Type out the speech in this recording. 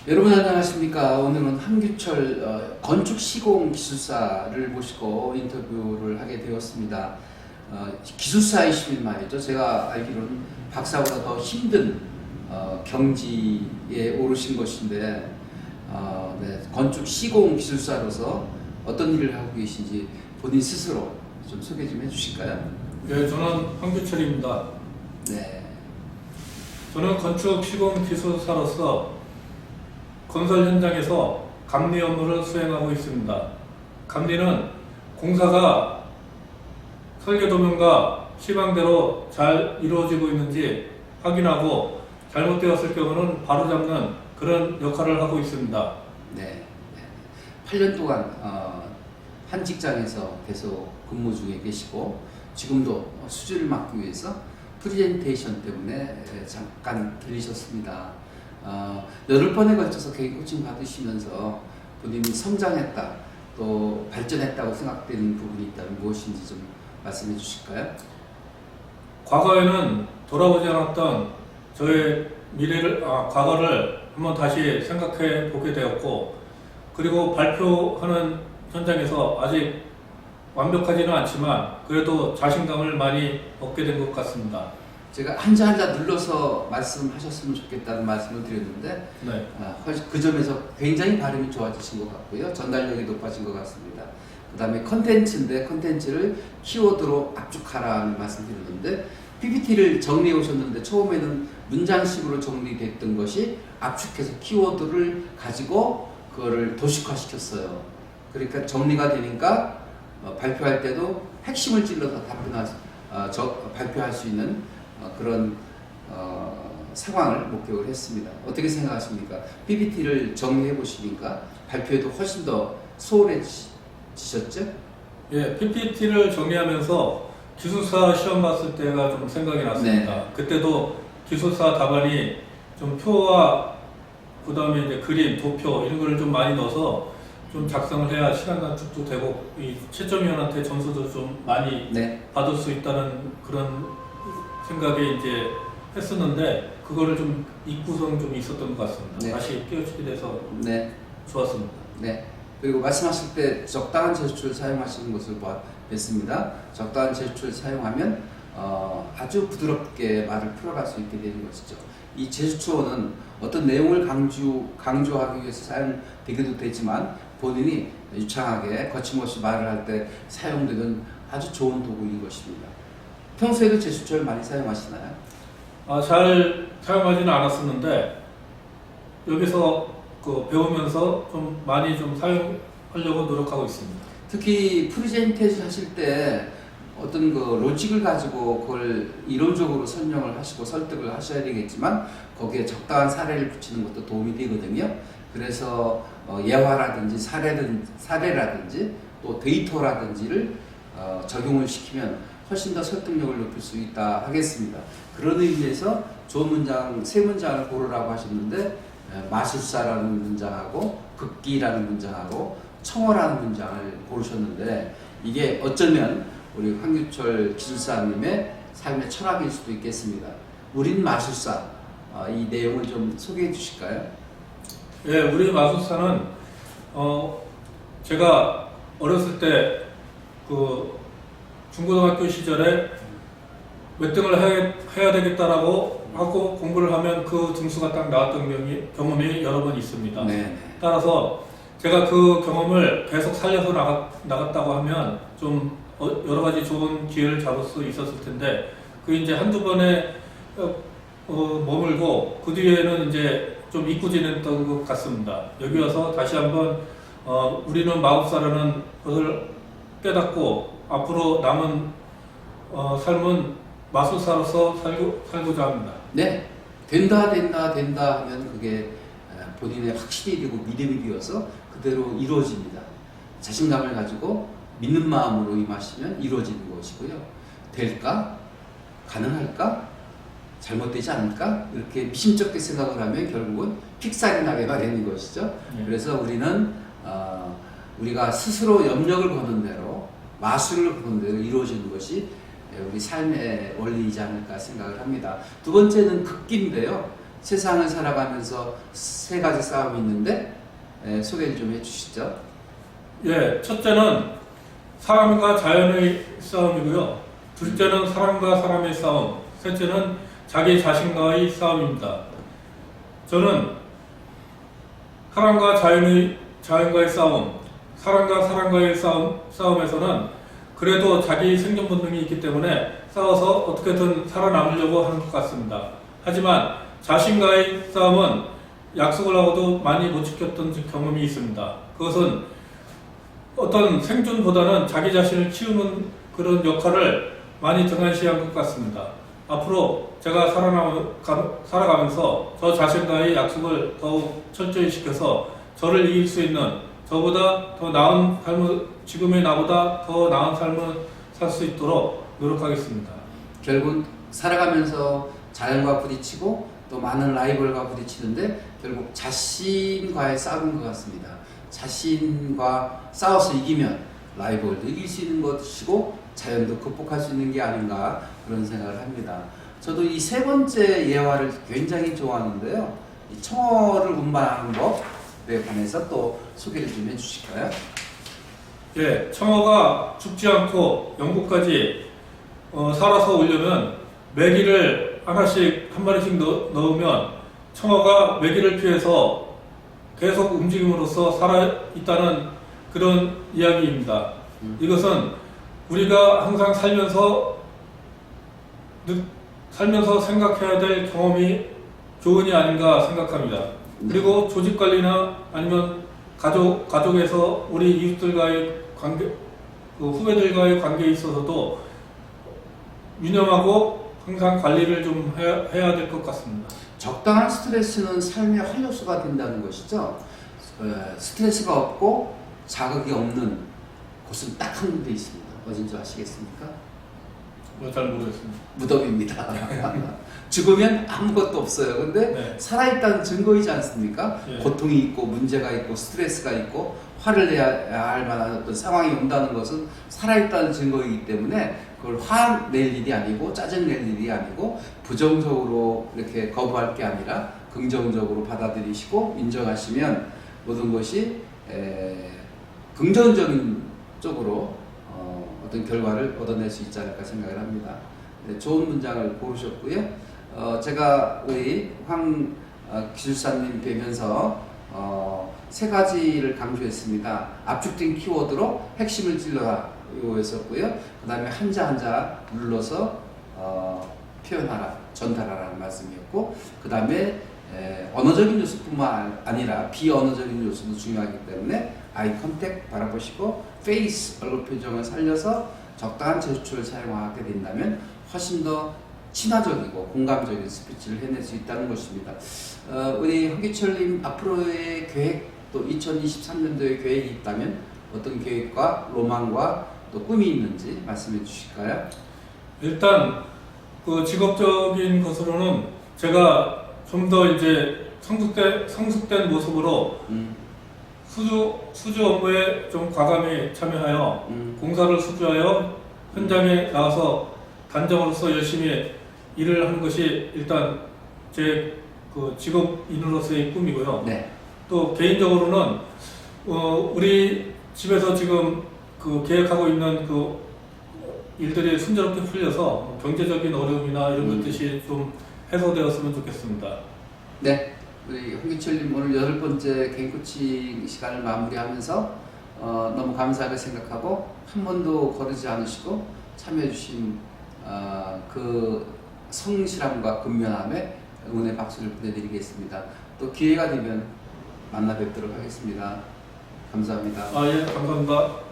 여러분 안녕하십니까. 오늘은 한규철 건축 시공 기술사를 모시고 인터뷰를 하게 되었습니다. 기술사이시면 말이죠. 제가 알기로는 박사보다 더 힘든 경지에 오르신 것인데 네, 건축 시공 기술사로서 어떤 일을 하고 계신지 본인 스스로 좀 소개 좀 해주실까요? 네, 저는 한규철입니다. 네. 저는 건축 시공 기술사로서 건설 현장에서 감리 업무를 수행하고 있습니다. 감리는 공사가 설계도면과 시방대로 잘 이루어지고 있는지 확인하고 잘못되었을 경우는 바로잡는 그런 역할을 하고 있습니다. 네. 8년 동안 한 직장에서 계속 근무 중에 계시고 지금도 수주를 맡기 위해서 프레젠테이션 때문에 잠깐 들리셨습니다. 8번에 걸쳐서 개인 코칭 받으시면서 본인이 성장했다, 또 발전했다고 생각되는 부분이 있다면 무엇인지 좀 말씀해 주실까요? 과거에는 돌아보지 않았던 저의 과거를 한번 다시 생각해 보게 되었고, 그리고 발표하는 현장에서 아직 완벽하지는 않지만 그래도 자신감을 많이 얻게 된 것 같습니다. 제가 한자 한자 눌러서 말씀하셨으면 좋겠다는 말씀을 드렸는데 네. 그 점에서 굉장히 발음이 좋아지신 것 같고요. 전달력이 높아진 것 같습니다. 그 다음에 컨텐츠인데 컨텐츠를 키워드로 압축하라는 말씀 드렸는데 PPT를 정리해 오셨는데 처음에는 문장식으로 정리됐던 것이 압축해서 키워드를 가지고 그거를 도식화시켰어요. 그러니까 정리가 되니까 발표할 때도 핵심을 찔러서 발표할 수 있는 그런 상황을 목격을 했습니다. 어떻게 생각하십니까? PPT를 정리해 보시니까 발표에도 훨씬 더 수월해지셨죠? 예, PPT를 정리하면서 기술사 시험 봤을 때가 좀 생각이 났습니다. 네. 그때도 기술사 답안이 좀 표와 그 다음에 이제 그림, 도표 이런 거를 좀 많이 넣어서 좀 작성을 해야 시간 단축도 되고 이 채점위원한테 점수도 좀 많이 네. 받을 수 있다는 그런 생각에 이제 했었는데 그거를 좀 입구성 좀 있었던 것 같습니다. 네. 다시 깨우치게 돼서 네. 좋았습니다. 네. 그리고 말씀하실 때 적당한 제스처를 사용하시는 것을 뵀습니다. 적당한 제스처를 사용하면 아주 부드럽게 말을 풀어갈 수 있게 되는 것이죠. 이 제스처는 어떤 내용을 강조하기 위해서 사용되기도 되지만 본인이 유창하게 거침없이 말을 할 때 사용되는 아주 좋은 도구인 것입니다. 평소에도 제스처를 많이 사용하시나요? 잘 사용하지는 않았었는데 여기서 배우면서 좀 많이 좀 사용하려고 노력하고 있습니다. 특히 프레젠테이션 하실 때 어떤 로직을 가지고 그걸 이론적으로 설명을 하시고 설득을 하셔야 되겠지만 거기에 적당한 사례를 붙이는 것도 도움이 되거든요. 그래서 예화라든지 사례라든지 또 데이터라든지를 적용을 시키면 훨씬 더 설득력을 높일 수 있다 하겠습니다. 그런 의미에서 좋은 문장, 세 문장을 고르라고 하셨는데 마술사라는 문장하고 극기라는 문장하고 청어라는 문장을 고르셨는데 이게 어쩌면 우리 한규철 기술사님의 삶의 철학일 수도 있겠습니다. 우린 마술사, 이 내용을 좀 소개해 주실까요? 예, 우리 마술사는 제가 어렸을 때 중고등학교 시절에 몇 등을 해야 되겠다라고 하고 공부를 하면 그 등수가 딱 나왔던 경험이 여러 번 있습니다. 네. 따라서 제가 그 경험을 계속 살려서 나갔다고 하면 좀 여러 가지 좋은 기회를 잡을 수 있었을 텐데 그 이제 한두 번에 머물고 그 뒤에는 이제 좀 잊고지냈던 것 같습니다. 여기 와서 다시 한번 우리는 마법사라는 것을 깨닫고 앞으로 남은 삶은 마술사로서 살고자 합니다. 네, 된다 하면 그게 본인의 확신이 되고 믿음이 되어서 그대로 이루어집니다. 자신감을 가지고 믿는 마음으로 임하시면 이루어지는 것이고요. 될까? 가능할까? 잘못되지 않을까? 이렇게 미심쩍게 생각을 하면 결국은 픽살이 나게 되는 것이죠. 네. 그래서 우리는 우리가 스스로 염력을 거는 대로 마술을 거는 대로 이루어지는 것이 우리 삶의 원리이지 않을까 생각을 합니다. 두 번째는 극기인데요. 세상을 살아가면서 세 가지 싸움이 있는데 소개를 좀 해주시죠. 예, 첫째는 사람과 자연의 싸움이고요. 둘째는 사람과 사람의 싸움, 셋째는 자기 자신과의 싸움입니다. 저는 사람과 자연과의 싸움, 사람과 사람과의 싸움에서는 그래도 자기 생존 본능이 있기 때문에 싸워서 어떻게든 살아남으려고 하는 것 같습니다. 하지만 자신과의 싸움은 약속을 하고도 많이 못 지켰던 경험이 있습니다. 그것은 어떤 생존보다는 자기 자신을 키우는 그런 역할을 많이 등한시한 것 같습니다. 앞으로 제가 살아가면서 저 자신과의 약속을 더욱 철저히 지켜서 저를 이길 수 있는, 저보다 더 나은 삶을, 지금의 나보다 더 나은 삶을 살 수 있도록 노력하겠습니다. 결국 살아가면서 자연과 부딪히고 또 많은 라이벌과 부딪히는데 결국 자신과의 싸움인 것 같습니다. 자신과 싸워서 이기면 라이벌도 이길 수 있는 것이고 자연도 극복할 수 있는 게 아닌가 그런 생각을 합니다. 저도 이 세 번째 예화를 굉장히 좋아하는데요. 이 청어를 운반하는 법에 관해서 또 소개를 좀 해주실까요? 예, 청어가 죽지 않고 영국까지 살아서 오려면 메기를 하나씩 한 마리씩 넣으면 청어가 메기를 피해서 계속 움직임으로써 살아있다는 그런 이야기입니다. 이것은 우리가 항상 살면서 생각해야 될 경험이 교훈이 아닌가 생각합니다. 그리고 조직관리나 아니면 가족에서 우리 이웃들과의 관계, 후배들과의 관계에 있어서도 유념하고 항상 관리를 좀 해야 될 것 같습니다. 적당한 스트레스는 삶의 활력소가 된다는 것이죠. 스트레스가 없고 자극이 없는 곳은 딱 한 군데 있습니다. 어딘지 아시겠습니까? 잘 모르겠습니다. 무덤입니다. 죽으면 아무것도 없어요. 근데 네. 살아있다는 증거이지 않습니까? 예. 고통이 있고 문제가 있고 스트레스가 있고 화를 내야 할 만한 어떤 상황이 온다는 것은 살아있다는 증거이기 때문에 그걸 화낼 일이 아니고 짜증낼 일이 아니고 부정적으로 이렇게 거부할 게 아니라 긍정적으로 받아들이시고 인정하시면 모든 것이 긍정적인 쪽으로 어떤 결과를 얻어낼 수 있지 않을까 생각을 합니다. 네, 좋은 문장을 고르셨고요. 제가 우리 황 기술사님 뵈면서 세 가지를 강조했습니다. 압축된 키워드로 핵심을 찔러라 요했었고요. 그 다음에 한자 한자 눌러서 표현하라, 전달하라는 말씀이었고, 그 다음에 언어적인 요소뿐만 아니라 비언어적인 요소도 중요하기 때문에 아이 컨택 바라보시고 페이스 얼굴 표정을 살려서 적당한 제스처를 사용하게 된다면 훨씬 더 친화적이고 공감적인 스피치를 해낼 수 있다는 것입니다. 우리 황기철님 앞으로의 계획, 또 2023년도의 계획이 있다면 어떤 계획과 로망과 또 꿈이 있는지 말씀해 주실까요? 일단 그 직업적인 것으로는 제가 좀 더 이제 성숙된 모습으로 수주 업무에 좀 과감히 참여하여 공사를 수주하여 현장에 나와서 단장으로서 열심히 일을 하는 것이 일단 제 그 직업인으로서의 꿈이고요. 네. 또 개인적으로는 우리 집에서 지금 그 계획하고 있는 그 일들이 순조롭게 풀려서 경제적인 어려움이나 이런 것들이 좀 해소되었으면 좋겠습니다. 네, 우리 황기철님 오늘 8번째 개인 코칭 시간을 마무리하면서 너무 감사하게 생각하고 한 번도 거르지 않으시고 참여해주신 그 성실함과 근면함에 응원의 박수를 보내드리겠습니다. 또 기회가 되면 만나 뵙도록 하겠습니다. 감사합니다. 예, 감사합니다.